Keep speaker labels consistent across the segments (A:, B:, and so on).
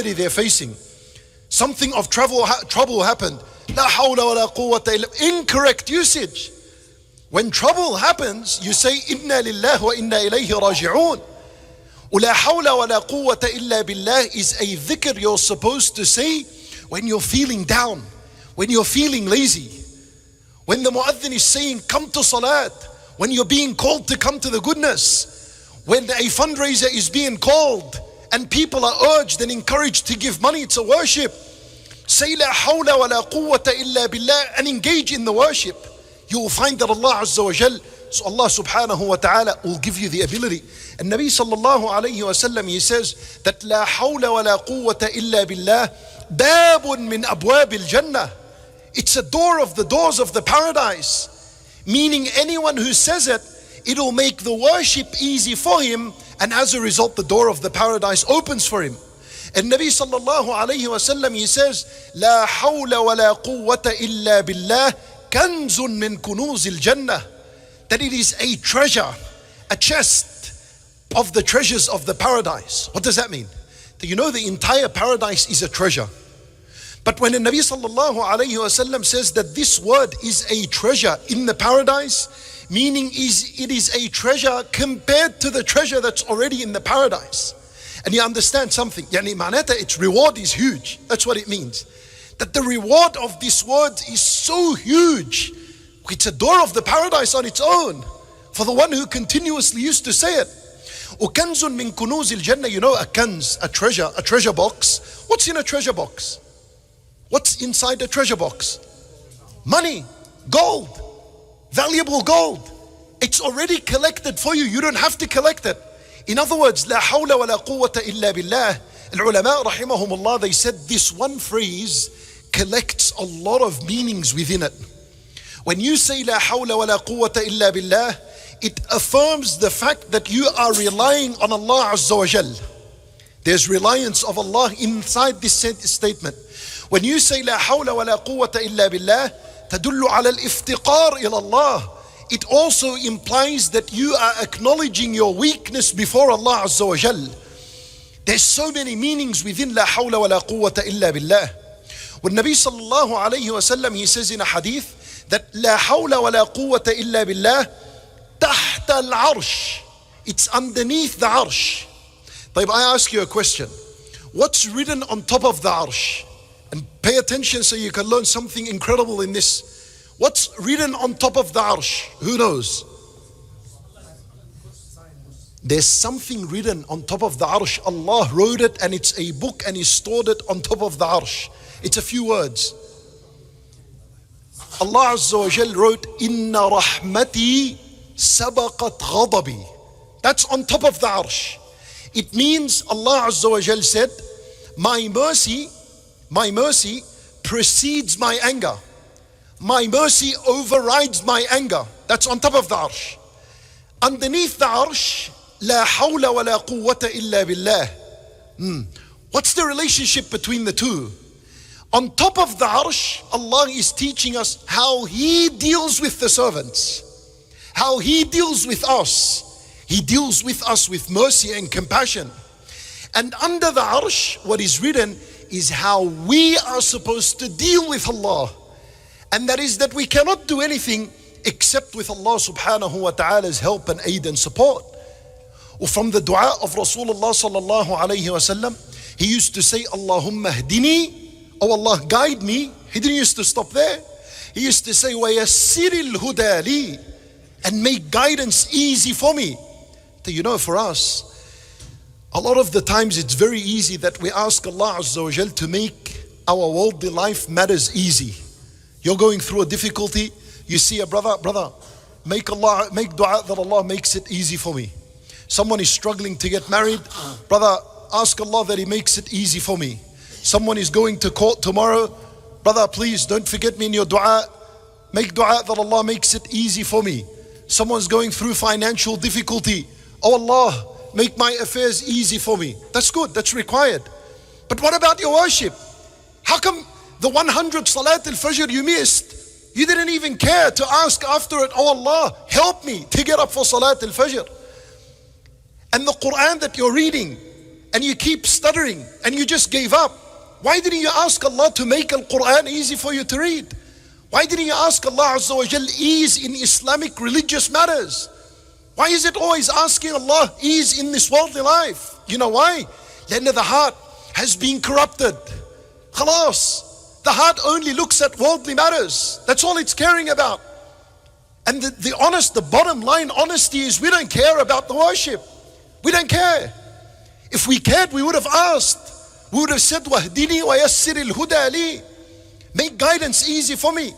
A: they're facing. Something of trouble happened. La hawla wa la quwwata illa. Incorrect usage. When trouble happens, you say inna lillahi wa inna ilayhi raji'un. La hawla wa la quwwata illa billah is a dhikr you're supposed to say when you're feeling down, when you're feeling lazy, when the muadhin is saying come to salat, when you're being called to come to the goodness, when a fundraiser is being called and people are urged and encouraged to give money to worship. Say la hawla wa la quwwata illa billah and engage in the worship. You will find that Allah Azza wa Jal, so Allah subhanahu wa ta'ala will give you the ability. And Nabi sallallahu alayhi wa sallam, he says that la hawla wa la quwwata illa billah babun min abwab al-jannah. It's a door of the doors of the paradise. Meaning anyone who says it, it'll make the worship easy for him, and as a result the door of the paradise opens for him. And Nabi sallallahu alayhi wa sallam, he says la hawla wa la quwwata illa billah kanzun min kunuzil jannah, that it is a treasure, a chest of the treasures of the paradise. What does that mean? That you know the entire paradise is a treasure. But when the Nabi sallallahu alayhi wa sallam says that this word is a treasure in the paradise, meaning it is a treasure compared to the treasure that's already in the paradise. And you understand something, yani manata, its reward is huge. That's what it means. That the reward of this word is so huge. It's a door of the paradise on its own for the one who continuously used to say it. وَكَنْزٌ مِّن كُنُوزِ الْجَنَّةِ. You know a kanz, a treasure box. What's in a treasure box? What's inside a treasure box? Money, gold, valuable gold. It's already collected for you. You don't have to collect it. In other words, la hawla wa la quwwata illa billah. Al-ulama rahimahumullah, they said this one phrase collects a lot of meanings within it. When you say la hawla wa la quwwata illa billah, it affirms the fact that you are relying on Allah Azza wa Jal. There's reliance of Allah inside this statement. When you say la hawla wa la quwwata illa billah, tadullu ala al-iftiqar ila Allah. It also implies that you are acknowledging your weakness before Allah Azza wa Jal. There's so many meanings within la hawla wa la quwwata illa billah. When Nabi sallallahu alayhi wa sallam, he says in a hadith that la hawla wa la quwwata illa billah tahta al-arsh. It's underneath the arsh. طيب, I ask you a question. What's written on top of the arsh? And pay attention so you can learn something incredible in this. What's written on top of the arsh? Who knows? There's something written on top of the arsh. Allah wrote it and it's a book and He stored it on top of the arsh. It's a few words. Allah Azza wa Jal wrote, Inna rahmati sabaqat ghadabi. That's on top of the arsh. It means Allah Azza wa Jal said, my mercy precedes my anger. My mercy overrides my anger. That's on top of the arsh. Underneath the arsh, la hawla wa la quwwata illa billah. What's the relationship between the two? On top of the arsh, Allah is teaching us how He deals with the servants, how He deals with us. He deals with us with mercy and compassion. And under the arsh, what is written is how we are supposed to deal with Allah. And that is that we cannot do anything except with Allah subhanahu wa ta'ala's help and aid and support. From the dua of Rasulullah sallallahu alayhi wa sallam, he used to say, Allahumma hdini, oh Allah, guide me. He didn't used to stop there. He used to say, wa yassiril huda li, and make guidance easy for me. So, you know, for us, a lot of the times it's very easy that we ask Allah Azza wa Jal to make our worldly life matters easy. You're going through a difficulty, you see a brother, make dua that Allah makes it easy for me. Someone is struggling to get married, brother, ask Allah that He makes it easy for me. Someone is going to court tomorrow, brother, please don't forget me in your dua. Make dua that Allah makes it easy for me. Someone's going through financial difficulty. Oh Allah, make my affairs easy for me. That's good, that's required. But what about your worship? How come the 100 Salat al-Fajr you missed, you didn't even care to ask after it, oh Allah, help me to get up for Salat al-Fajr? And the Quran that you're reading, and you keep stuttering and you just gave up? Why didn't you ask Allah to make Al-Quran easy for you to read? Why didn't you ask Allah Azza wa Jal ease in Islamic religious matters? Why is it always asking Allah ease in this worldly life? You know why? لأن the heart has been corrupted. Khalas. The heart only looks at worldly matters. That's all it's caring about. And the bottom line honesty is we don't care about the worship. We don't care. If we cared, we would have asked. We would have said, وَهْدِنِي وَيَسِّرِ الْهُدَى لِي. Make guidance easy for me.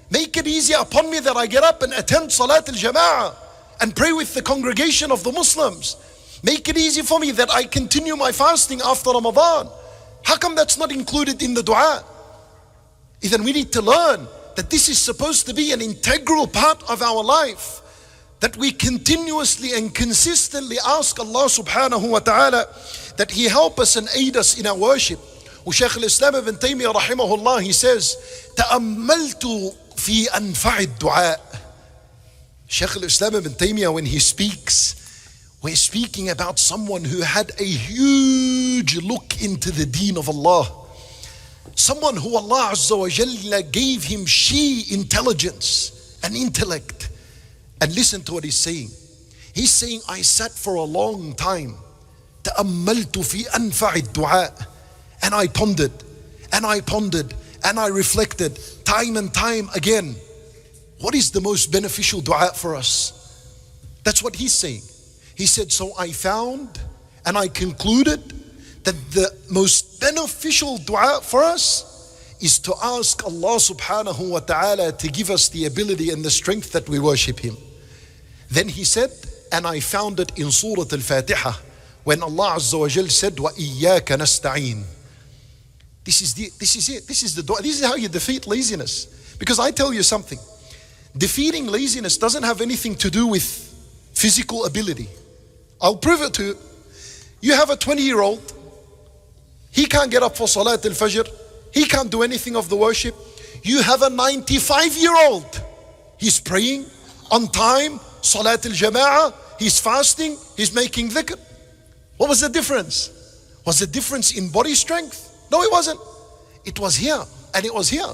A: Make it easy upon me that I get up and attend Salat al-Jama'ah and pray with the congregation of the Muslims. Make it easy for me that I continue my fasting after Ramadan. How come that's not included in the dua? Then we need to learn that this is supposed to be an integral part of our life, that we continuously and consistently ask Allah subhanahu wa ta'ala that He help us and aid us in our worship. Shaykh al-Islam ibn Taymiyyah rahimahullah, he says, تأملت في أنفع الدعاء. Shaykh al-Islam ibn Taymiyyah, when he speaks, we're speaking about someone who had a huge look into the deen of Allah. Someone who Allah Azza wa Jalla gave him intelligence and intellect. And listen to what he's saying. He's saying, I sat for a long time. تأملت في أنفع الدعاء. And I pondered, and I pondered, and I reflected time and time again. What is the most beneficial dua for us? That's what he's saying. He said, so I found and I concluded that the most beneficial dua for us is to ask Allah subhanahu wa ta'ala to give us the ability and the strength that we worship Him. Then he said, and I found it in Surah Al-Fatiha, when Allah Azza wa Jal said, وَإِيَّاكَ نَسْتَعِينَ. This is it. This is the dua. This is how you defeat laziness. Because I tell you something, defeating laziness doesn't have anything to do with physical ability. I'll prove it to you. You have a 20-year-old. He can't get up for Salat al-Fajr. He can't do anything of the worship. You have a 95-year-old. He's praying on time, Salat al-Jama'ah. He's fasting. He's making dhikr. What was the difference? Was the difference in body strength? No, it wasn't. It was here and it was here.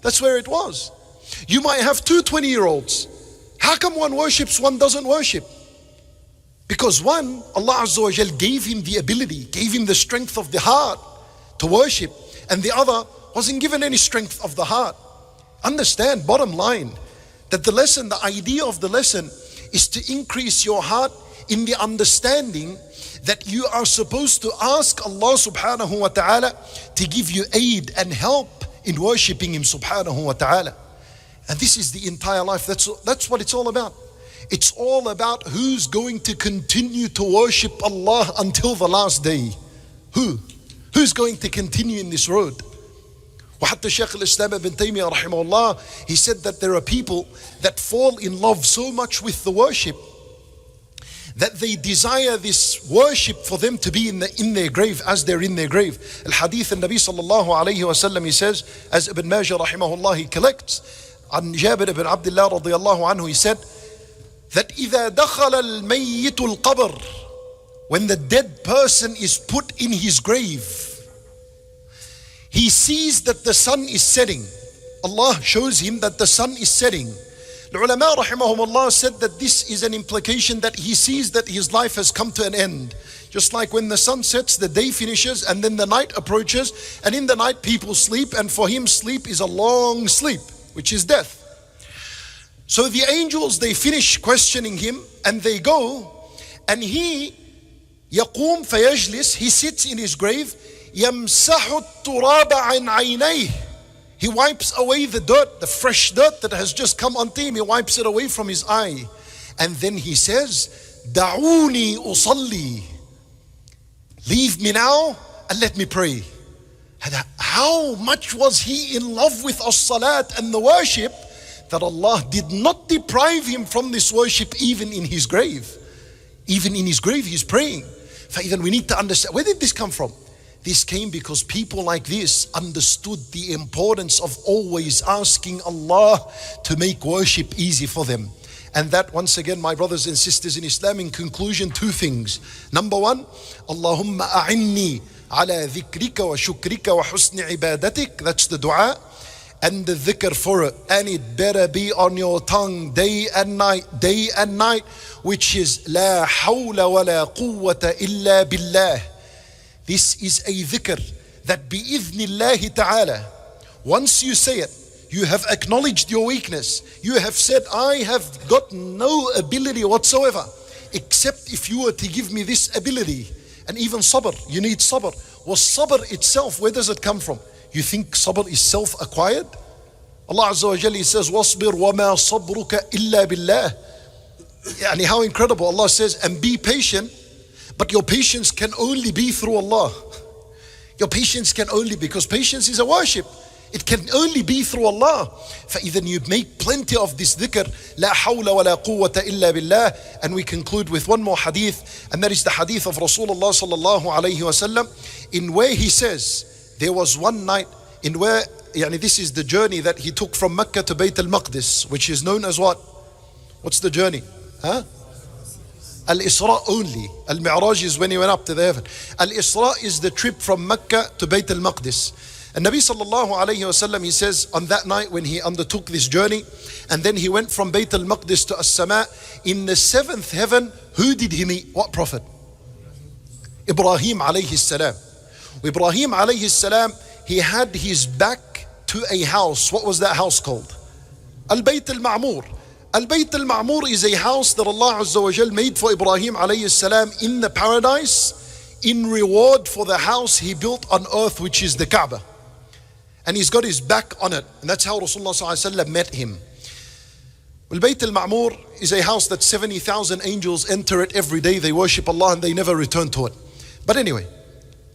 A: That's where it was. You might have two 20-year-olds. How come one worships, one doesn't worship? Because one, Allah Azza wa Jal gave him the ability, gave him the strength of the heart to worship, and the other wasn't given any strength of the heart. Understand, bottom line, that the lesson, the idea of the lesson is to increase your heart in the understanding that you are supposed to ask Allah subhanahu wa ta'ala to give you aid and help in worshipping Him subhanahu wa ta'ala. And this is the entire life. That's what it's all about. It's all about who's going to continue to worship Allah until the last day. Who's going to continue in this road? وحتى Shaykh al-Islam ibn Taymiyyah rahimahullah, he said that there are people that fall in love so much with the worship that they desire this worship for them to be in their grave, as they're in their grave. Al-Hadith al-Nabi sallallahu alayhi wa sallam, he says, as Ibn Majah rahimahullah, he collects, عن جابر ibn Abdullah radiyallahu anhu, he said, that إذا دخل الميت القبر, when the dead person is put in his grave, he sees that the sun is setting. Allah shows him that the sun is setting. The ulama rahimahumullah said that this is an implication that he sees that his life has come to an end. Just like when the sun sets, the day finishes and then the night approaches, and in the night people sleep, and for him sleep is a long sleep, which is death. So the angels, they finish questioning him and they go, and he يقوم فيجلس, he sits in his grave, يمسح التراب عن عينيه, he wipes away the dirt, the fresh dirt that has just come onto him, he wipes it away from his eye, and then he says, دعوني أصلي, leave me now and let me pray. How much was he in love with as-salat and the worship that Allah did not deprive him from this worship even in his grave. Even in his grave he's praying. Then we need to understand, where did this come from? This came because people like this understood the importance of always asking Allah to make worship easy for them. And that, once again, my brothers and sisters in Islam, in conclusion, two things. Number one, Allahumma a'inni ala dhikrika wa shukrika wa husni ibadatik. That's the dua. And the dhikr for it. And it better be on your tongue day and night, which is La hawla wa la quwwata illa billah. This is a dhikr that bi'idhnillahi ta'ala, once you say it, you have acknowledged your weakness. You have said, I have got no ability whatsoever, except if you were to give me this ability. And even sabr, you need sabr. Well, sabr itself, where does it come from? You think sabr is self-acquired? Allah Azza wa Jalla says, وَاصْبِرْ وَمَا صَبْرُكَ إِلَّا بِاللَّهِ. Yani how incredible. Allah says, and be patient, but your patience can only be through Allah. Your patience can only, because patience is a worship. It can only be through Allah. فإذا you make plenty of this dhikr, لا حول ولا قوة إلا بالله. And we conclude with one more hadith, and that is the hadith of Rasulullah sallallahu alayhi wasallam, in where he says, there was one night in where, this is the journey that he took from Mecca to Bayt al-Maqdis, which is known as what? What's the journey? Al-Isra only. Al-Mi'raj is when he went up to the heaven. Al-Isra is the trip from Mecca to Bayt al-Maqdis. And Nabi sallallahu alayhi wasallam, he says, on that night when he undertook this journey, and then he went from Bayt al-Maqdis to As-Sama, in the seventh heaven, who did he meet? What prophet? Ibrahim alayhi salam. Ibrahim alayhi salam, he had his back to a house. What was that house called? Al-Bayt al-Ma'mur. Al-Bayt al-Ma'mur is a house that Allah Azza wa Jal made for Ibrahim alayhi salam in the paradise, in reward for the house he built on earth, which is the Kaaba. And he's got his back on it. And that's how Rasulullah sallallahu alaihi wasallam met him. Al-Bayt al-Ma'mur is a house that 70,000 angels enter it every day. They worship Allah and they never return to it. But anyway,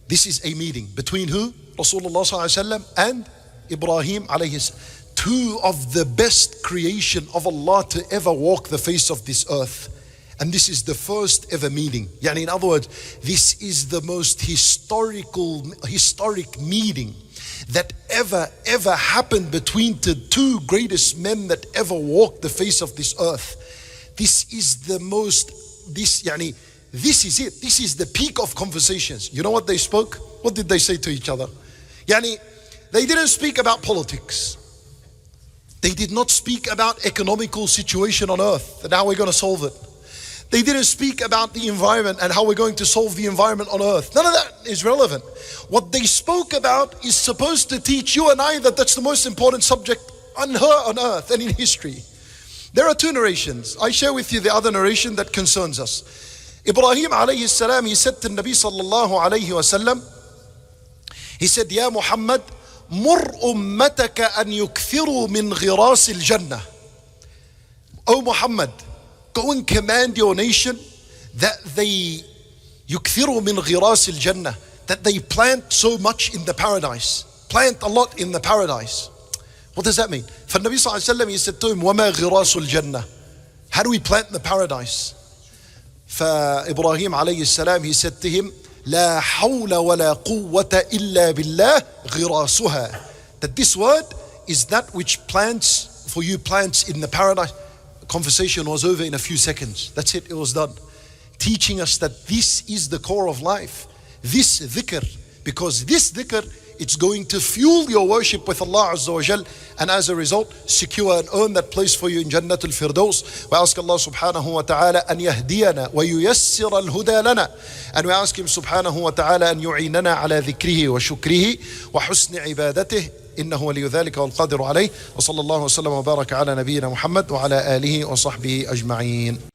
A: this is a meeting between who? Rasulullah sallallahu alaihi wasallam and Ibrahim alayhi salam. Two of the best creation of Allah to ever walk the face of this earth. And this is the first ever meeting. In other words, this is the most historic meeting that ever happened between the two greatest men that ever walked the face of this earth. This is the most, this is it. This is the peak of conversations. You know what they spoke? What did they say to each other? They didn't speak about politics. They did not speak about economical situation on earth and how we're going to solve it. They didn't speak about the environment and how we're going to solve the environment on earth. None of that is relevant. What they spoke about is supposed to teach you and I that that's the most important subject on earth and in history. There are two narrations. I share with you the other narration that concerns us. Ibrahim alayhi salam, he said to Nabi sallallahu alayhi wasallam, he said, Ya Muhammad, مر أمتك أن يكثروا من غراس الجنة. O Muhammad, go and command your nation that they يكثروا من غراس الجنة, that they plant so much in the paradise. Plant a lot in the paradise. What does that mean? For Nabi sallallahu alaihi wasallam, he said to him, وما غراس الجنة? How do we plant in the paradise? For Ibrahim alayhi salam, he said to him, لا حول ولا قوة إلا بالله غراسها. That this word is that which plants for you plants in the paradise. The conversation was over in a few seconds. That's it, it was done. Teaching us that this is the core of life. This dhikr, because this dhikr, it's going to fuel your worship with Allah Azza wa Jal, and as a result, secure and earn that place for you in Jannatul Firdaus. We ask Allah subhanahu wa ta'ala an yahdiyana wa yuyassir al-huda lana. And we ask Him subhanahu wa ta'ala an yu'inana ala dhikrihi wa shukrihi wa husni ibadatih. إنه ولي ذلك والقادر عليه. وصلى الله وسلم وبارك على نبينا محمد وعلى آله وصحبه أجمعين.